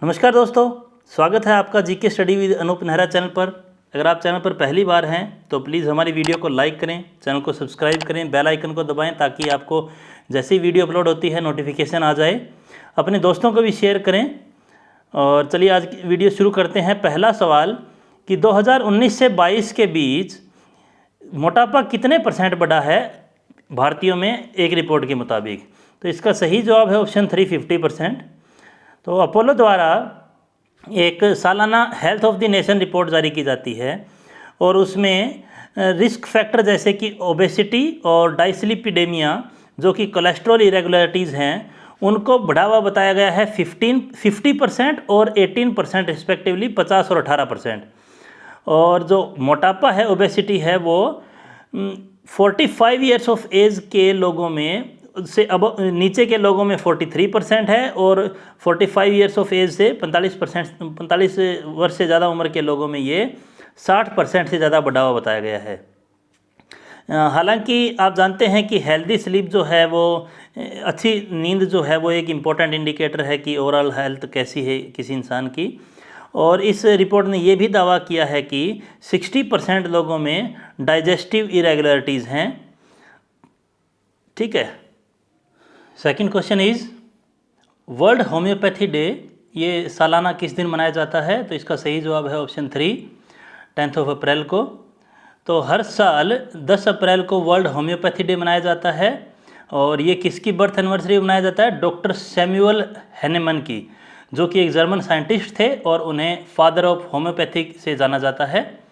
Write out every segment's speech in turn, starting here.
नमस्कार दोस्तों, स्वागत है आपका GK study with Anoop Nehra channel पर। अगर आप चैनल पर पहली बार हैं तो प्लीज़ हमारी वीडियो को लाइक करें, चैनल को सब्सक्राइब करें, बेल आइकन को दबाएं ताकि आपको जैसे ही वीडियो अपलोड होती है नोटिफिकेशन आ जाए। अपने दोस्तों को भी शेयर करें। और चलिए आज की वीडियो शुरू करते हैं। पहला सवाल कि 2019 से 22 के बीच मोटापा कितने % बढ़ा है भारतीयों में एक रिपोर्ट के मुताबिक। तो इसका सही जवाब है ऑप्शन 3, 50%। तो अपोलो द्वारा एक सालाना health of the nation report जारी की जाती है और उसमें रिस्क फैक्टर जैसे कि ओबेसिटी और डाइसलिपिडेमिया जो कि कोलेस्ट्रॉल इरेगुलरिटीज़ हैं उनको बढ़ावा बताया गया है 50% और 18% रिस्पेक्टिवली, 50 और 18%। और जो मोटापा है, ओबेसिटी है, वो 45 ईयर्स ऑफ एज के लोगों में से अब नीचे के लोगों में 43% है और 45 ईयर्स ऑफ एज से 45 वर्ष से ज़्यादा उम्र के लोगों में ये 60% से ज़्यादा बढ़ावा बताया गया है। हालांकि आप जानते हैं कि हेल्दी स्लीप जो है वो, अच्छी नींद जो है वो एक इम्पॉर्टेंट इंडिकेटर है कि ओवरऑल हेल्थ कैसी है किसी इंसान की। और इस रिपोर्ट ने ये भी दावा किया है कि 60% लोगों में डाइजेस्टिव इरेगुलरिटीज़ हैं। ठीक है। Second question is world homeopathy day ये सालाना किस दिन मनाया जाता है। तो इसका सही जवाब है ऑप्शन 3, 10 अप्रैल को। तो हर साल 10 अप्रैल को वर्ल्ड होम्योपैथी डे मनाया जाता है और ये किसकी बर्थ एनिवर्सरी मनाया जाता है? डॉक्टर सैमुअल हैनेमन की, जो कि एक जर्मन साइंटिस्ट थे और उन्हें फादर ऑफ होम्योपैथी से जाना जाता है।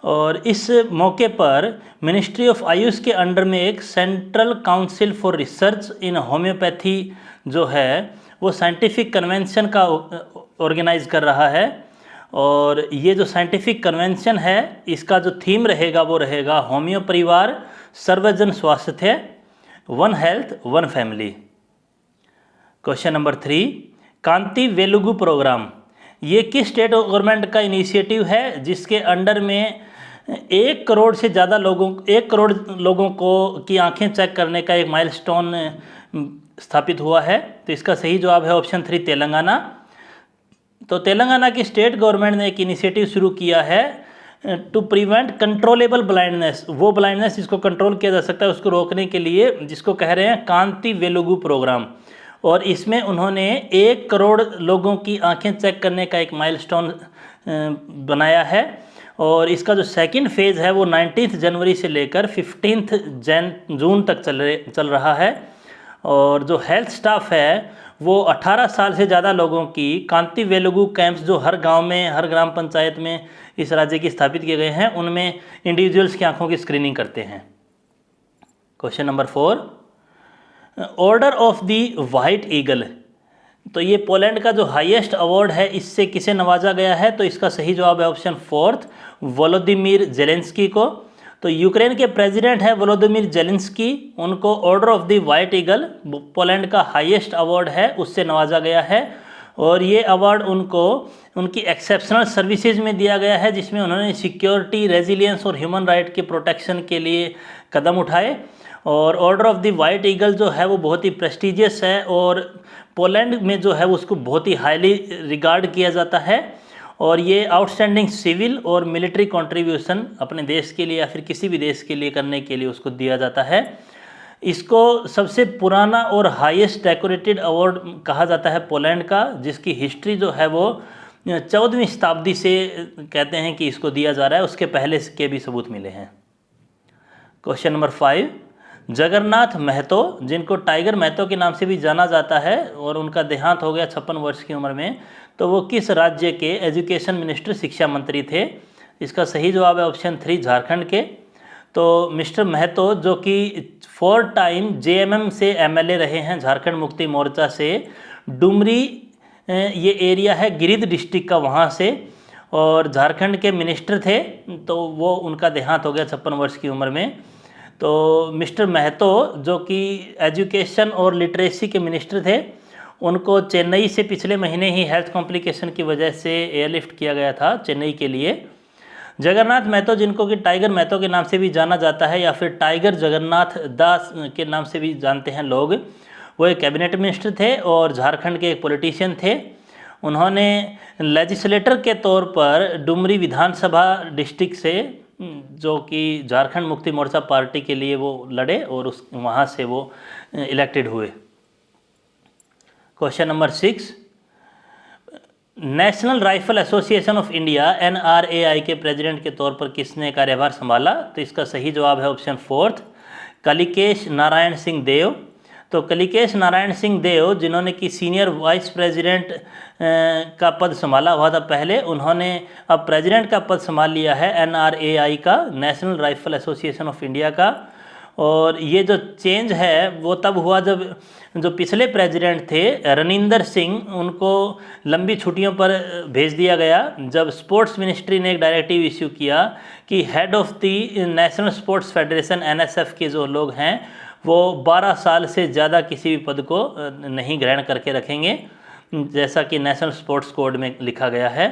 और इस मौके पर मिनिस्ट्री ऑफ आयुष के अंडर में एक central council for research in homeopathy जो है वो साइंटिफिक कन्वेंशन का ऑर्गेनाइज कर रहा है। और ये जो साइंटिफिक कन्वेंशन है इसका जो थीम रहेगा वो रहेगा होम्यो परिवार सर्वजन स्वास्थ्य, one health one family. Question number 3, कांति वेलुगु प्रोग्राम ये किस स्टेट गवर्नमेंट का इनिशिएटिव है जिसके अंडर में 1 करोड़ से ज़्यादा एक करोड़ लोगों को की आंखें चेक करने का एक माइलस्टोन स्थापित हुआ है। तो इसका सही जवाब है ऑप्शन 3, तेलंगाना। तो तेलंगाना की स्टेट गवर्नमेंट ने एक इनिशिएटिव शुरू किया है टू प्रिवेंट कंट्रोलेबल ब्लाइंडनेस, वो ब्लाइंडनेस जिसको कंट्रोल किया जा सकता है उसको रोकने के लिए, जिसको कह रहे हैं कांति वेलुगु प्रोग्राम। और इसमें उन्होंने 1 करोड़ लोगों की आंखें चेक करने का एक माइलस्टोन बनाया है। और इसका जो सेकंड फेज़ है वो 19 जनवरी से लेकर 15 जून तक चल रहा है। और जो हेल्थ स्टाफ है वो 18 साल से ज़्यादा लोगों की कांति वेलुगु कैंप्स जो हर गांव में, हर ग्राम पंचायत में इस राज्य की स्थापित किए गए हैं, उनमें इंडिविजुअल्स की आंखों की स्क्रीनिंग करते हैं। Question number 4, order of the white eagle तो ये पोलैंड का जो हाईएस्ट अवार्ड है इससे किसे नवाजा गया है? तो इसका सही जवाब है ऑप्शन 4, वोलोदिमीर जेलेंस्की को। तो यूक्रेन के प्रेसिडेंट है वोलोदिमीर जेलेंस्की, उनको order of the white eagle Poland का हाईएस्ट अवार्ड है उससे नवाजा गया है। और ये अवार्ड उनको उनकी एक्सेप्शनल सर्विसेज में दिया गया है जिसमें उन्होंने सिक्योरिटी, रेजिलियंस और ह्यूमन राइट के प्रोटेक्शन के लिए कदम उठाए। और order of the white eagle जो है वो बहुत ही प्रेस्टिजियस है और पोलैंड में जो है उसको बहुत ही हाईली रिगार्ड किया जाता है। और ये आउटस्टैंडिंग सिविल और मिलिट्री कंट्रीब्यूशन अपने देश के लिए या फिर किसी भी देश के लिए करने के लिए उसको दिया जाता है। इसको सबसे पुराना और हाईएस्ट डेकोरेटेड अवार्ड कहा जाता है पोलैंड का, जिसकी हिस्ट्री जो है वो 14वीं शताब्दी से कहते हैं कि इसको दिया जा रहा है, उसके पहले के भी सबूत मिले हैं। क्वेश्चन नंबर 5, जगन्नाथ महतो जिनको टाइगर महतो के नाम से भी जाना जाता है और उनका देहांत हो गया 56 वर्ष की उम्र में, तो वो किस राज्य के एजुकेशन मिनिस्टर, शिक्षा मंत्री थे? इसका सही जवाब है ऑप्शन 3, झारखंड के। तो मिस्टर महतो जो कि 4 टाइम JMM से MLA रहे हैं झारखंड मुक्ति मोर्चा से, डुमरी ये एरिया है गिरिध डिस्ट्रिक्ट का, वहाँ से, और झारखंड के मिनिस्टर थे। तो वो उनका देहांत हो गया 56 वर्ष की उम्र में। तो मिस्टर महतो जो कि एजुकेशन और लिटरेसी के मिनिस्टर थे, उनको चेन्नई से पिछले महीने ही हेल्थ कॉम्प्लिकेशन की वजह से एयरलिफ्ट किया गया था चेन्नई के लिए। जगन्नाथ महतो जिनको कि टाइगर महतो के नाम से भी जाना जाता है या फिर टाइगर जगन्नाथ दास के नाम से भी जानते हैं लोग, वो एक कैबिनेट मिनिस्टर थे और झारखंड के एक पॉलिटिशियन थे। उन्होंने लेजिस्लेटर के तौर पर डुमरी विधानसभा डिस्ट्रिक्ट से, जो कि झारखंड मुक्ति मोर्चा पार्टी के लिए वो लड़े और उस वहाँ से वो इलेक्टेड हुए। Question number 6, national rifle association of India NRAI के प्रेसिडेंट के तौर पर किसने कार्यभार संभाला? तो इसका सही जवाब है ऑप्शन 4, कलिकेश नारायण सिंह देव। तो कलिकेश नारायण सिंह देव, जिन्होंने कि सीनियर वाइस प्रेसिडेंट का पद संभाला हुआ था पहले, उन्होंने अब प्रेसिडेंट का पद संभाल लिया है NRAI का, national rifle association of India का। और ये जो चेंज है वो तब हुआ जब जो पिछले प्रेसिडेंट थे रनिंदर सिंह, उनको लंबी छुट्टियों पर भेज दिया गया, जब स्पोर्ट्स मिनिस्ट्री ने एक डायरेक्टिव इश्यू किया कि head of the national sports federation NSF के जो लोग हैं वो 12 साल से ज़्यादा किसी भी पद को नहीं ग्रहण करके रखेंगे, जैसा कि नेशनल स्पोर्ट्स कोड में लिखा गया है।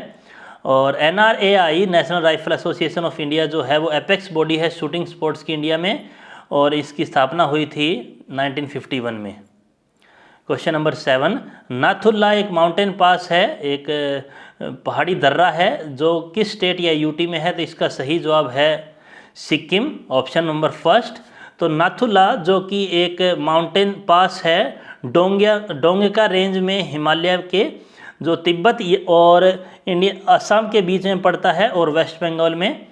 और NRAI, national rifle association of India, जो है वो एपेक्स बॉडी है शूटिंग स्पोर्ट्स की इंडिया में, और इसकी स्थापना हुई थी 1951 में। क्वेश्चन नंबर 7, नाथुला एक माउंटेन पास है, एक पहाड़ी दर्रा है, जो किस स्टेट या यूटी में है? तो इसका सही जवाब है सिक्किम, ऑप्शन नंबर 1। तो नाथुला जो कि एक माउंटेन पास है डोंगका रेंज में, हिमालय के, जो तिब्बत और इंडिया असम के बीच में पड़ता है और वेस्ट बंगाल में।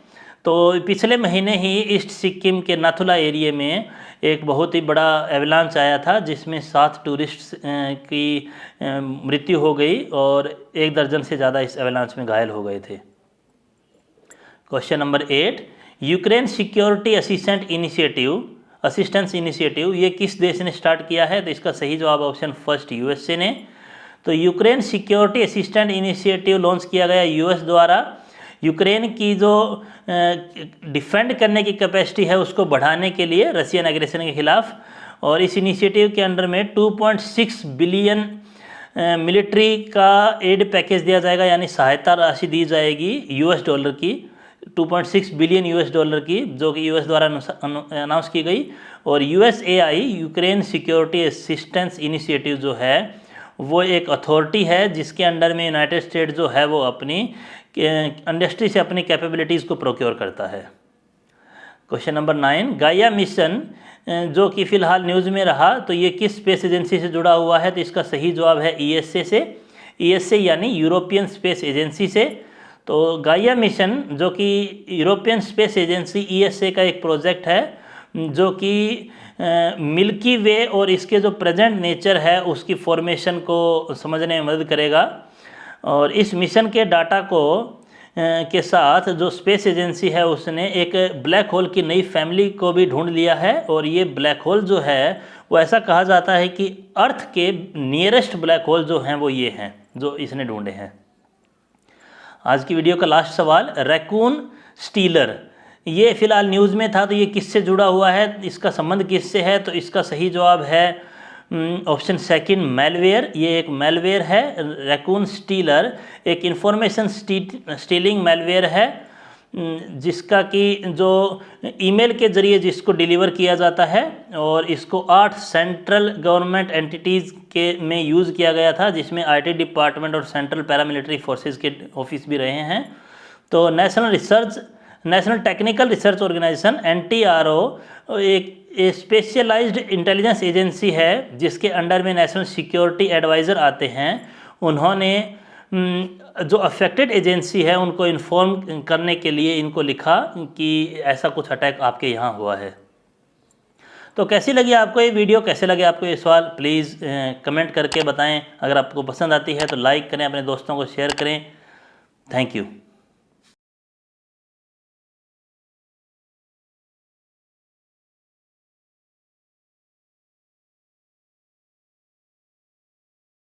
तो पिछले महीने ही ईस्ट सिक्किम के नाथुला एरिया में एक बहुत ही बड़ा एवलांच आया था, जिसमें 7 टूरिस्ट की मृत्यु हो गई और 1 दर्जन से ज़्यादा इस एवलांच में घायल हो गए थे। Question number 8, Ukraine security assistance initiative ये किस देश ने स्टार्ट किया है? तो इसका सही जवाब ऑप्शन 1 USA ने। तो Ukraine security assistant initiative launch किया गया US द्वारा। यूक्रेन की जो डिफेंड करने की कैपेसिटी है उसको बढ़ाने के लिए रशियन एग्रेशन के खिलाफ, और इस इनिशिएटिव के अंडर में 2.6 बिलियन मिलिट्री का एड पैकेज दिया जाएगा, यानी सहायता राशि दी जाएगी $, की 2.6 बिलियन $, की, जो कि US द्वारा अनाउंस की गई। और USAI, Ukraine security assistance initiative जो है वो एक अथॉरिटी है जिसके अंडर में यूनाइटेड स्टेट जो है वो अपनी इंडस्ट्री से अपनी कैपेबिलिटीज़ को प्रोक्योर करता है। क्वेश्चन नंबर 9, गाइया मिशन जो कि फ़िलहाल न्यूज़ में रहा, तो ये किस स्पेस एजेंसी से जुड़ा हुआ है? तो इसका सही जवाब है ESA से, ESA यानी यूरोपियन स्पेस एजेंसी से। तो गाइया मिशन जो कि यूरोपियन स्पेस एजेंसी ESA का एक प्रोजेक्ट है, जो कि मिल्की वे और इसके जो प्रेजेंट नेचर है उसकी फॉर्मेशन को समझने में मदद करेगा। और इस मिशन के डाटा को के साथ जो स्पेस एजेंसी है उसने एक ब्लैक होल की नई फैमिली को भी ढूंढ लिया है, और ये ब्लैक होल जो है वो ऐसा कहा जाता है कि अर्थ के नियरेस्ट ब्लैक होल जो हैं वो ये हैं जो इसने ढूंढे हैं। आज की वीडियो का लास्ट सवाल, रैकून स्टीलर, ये फिलहाल न्यूज़ में था, तो ये किससे जुड़ा हुआ है, इसका संबंध किससे है? तो इसका सही जवाब है ऑप्शन 2 मैलवेयर। ये एक मैलवेयर है, रैकून स्टीलर एक इंफॉर्मेशन स्टीलिंग मैलवेयर है, जिसका कि जो ईमेल के ज़रिए जिसको डिलीवर किया जाता है, और इसको 8 सेंट्रल गवर्नमेंट एंटिटीज़ के में यूज़ किया गया था, जिसमें IT डिपार्टमेंट और सेंट्रल पैरामिलिट्री फोर्सेस के ऑफिस भी रहे हैं। तो national technical research organisation NTRO एक स्पेशलाइज्ड इंटेलिजेंस एजेंसी है जिसके अंडर में नेशनल सिक्योरिटी एडवाइज़र आते हैं। उन्होंने जो अफेक्टेड एजेंसी है उनको इन्फॉर्म करने के लिए इनको लिखा कि ऐसा कुछ अटैक आपके यहाँ हुआ है। तो कैसी लगी आपको ये वीडियो, कैसे लगे आपको ये सवाल, प्लीज़ कमेंट करके बताएं। अगर आपको पसंद आती है तो लाइक करें, अपने दोस्तों को शेयर करें। Thank you.